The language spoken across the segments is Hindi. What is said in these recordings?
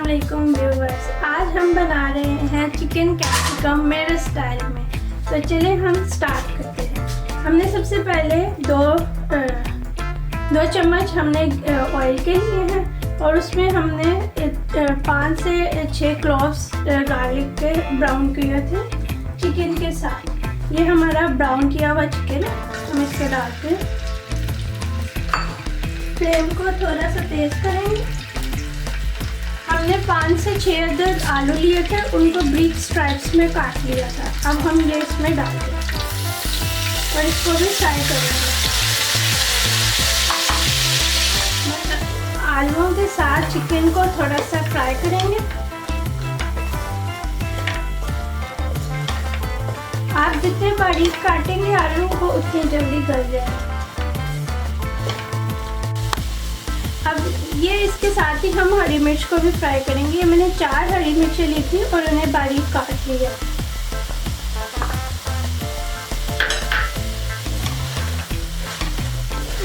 अस्सलामुअलैकुम व्यूवर्स, आज हम बना रहे हैं चिकन कैप्सिकम मेरे स्टाइल में। तो चले हम स्टार्ट करते हैं। हमने सबसे पहले दो चम्मच हमने ऑयल के लिए हैं और उसमें हमने 5 से 6 क्लोव्स गार्लिक के ब्राउन किए थे चिकन के साथ। ये हमारा ब्राउन किया हुआ चिकन है, हम इसके डालते हैं। फ्लेम को थोड़ा सा तेज़ करेंगे। हमने 5 से 6 अदद आलू लिए थे, उनको ब्रीक स्ट्राइप्स में काट लिया था। अब हम ये इसमें डाल दें और इसको भी फ्राई करेंगे। आलूओं के साथ चिकन को थोड़ा सा फ्राई करेंगे। आप जितने बारीक काटेंगे आलू को उतनी जल्दी गल जाएगा। अब ये इसके साथ ही हम हरी मिर्च को भी फ्राई करेंगे। ये मैंने 4 हरी मिर्चें ली थी और उन्हें बारीक काट लिया।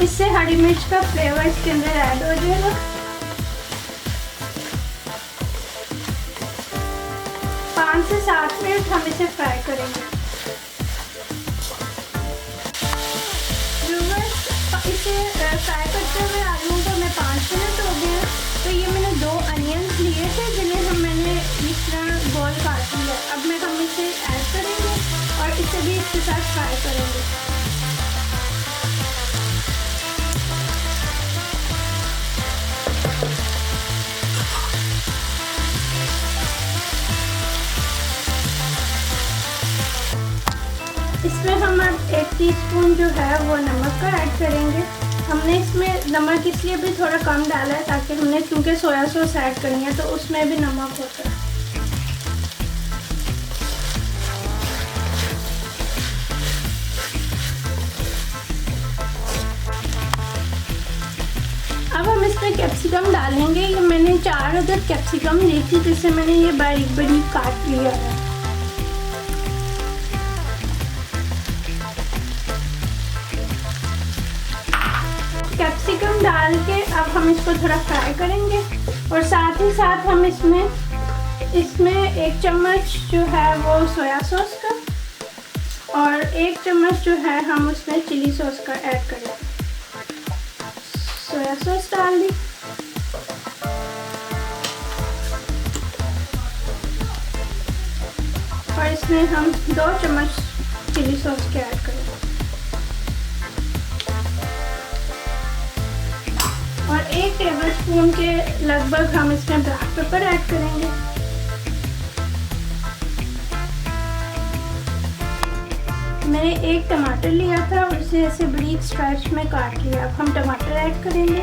इससे हरी मिर्च का फ्लेवर इसके अंदर ऐड हो जाएगा। पाँच से 7 मिनट हम इसे फ्राई करेंगे। इसे फ्राई करते हुए आलू को मैं 5 मिनट हो गए। तो ये मैंने 2 अनियंस लिए थे जिन्हें मैंने इस तरह गोल काट लिया। अब हम इसे ऐड करेंगे और इसे भी इसके साथ फ्राई करेंगे। इसमें हम अब 1 टीस्पून जो है वो नमक का ऐड करेंगे। हमने इसमें नमक इसलिए भी थोड़ा कम डाला है ताकि हमने क्योंकि सोया सॉस ऐड करनी है तो उसमें भी नमक होता है। अब हम इसमें कैप्सिकम डालेंगे। ये मैंने 4 अदद कैप्सिकम ली थी जिसे मैंने ये बारीक बारीक काट लिया है। कैप्सिकम डाल के अब हम इसको थोड़ा फ्राई करेंगे और साथ ही साथ हम इसमें 1 चम्मच जो है वो सोया सॉस का और 1 चम्मच जो है हम उसमें चिली सॉस का ऐड करेंगे। सोया सॉस डाल दी और इसमें हम 2 चम्मच चिली सॉस के ऐड करेंगे और 1 टेबलस्पून के लगभग हम इसमें ब्लैक पेपर ऐड करेंगे। मैंने 1 टमाटर लिया था और इसे ऐसे ब्रीक स्ट्राइप्स में काट लिया। अब हम टमाटर ऐड करेंगे।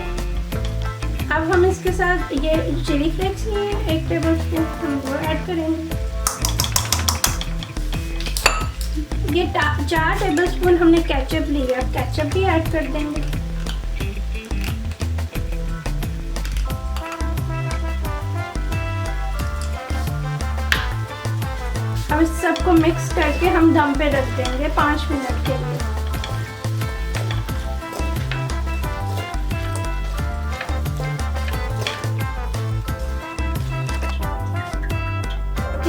अब हम इसके साथ ये चिली फ्लेक्स लिए 1 टेबलस्पून हम वो ऐड करेंगे। ये 4 टेबलस्पून हमने केचप लिया, केचप भी ऐड कर देंगे। अब इस सबको मिक्स करके हम दम पे रख देंगे 5 मिनट के लिए।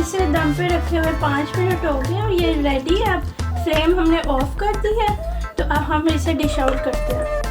इसे दम पे रखे हुए 5 मिनट हो गए और ये रेडी है। अब फ्लेम हमने ऑफ कर दी है। तो अब हम इसे डिश आउट करते हैं।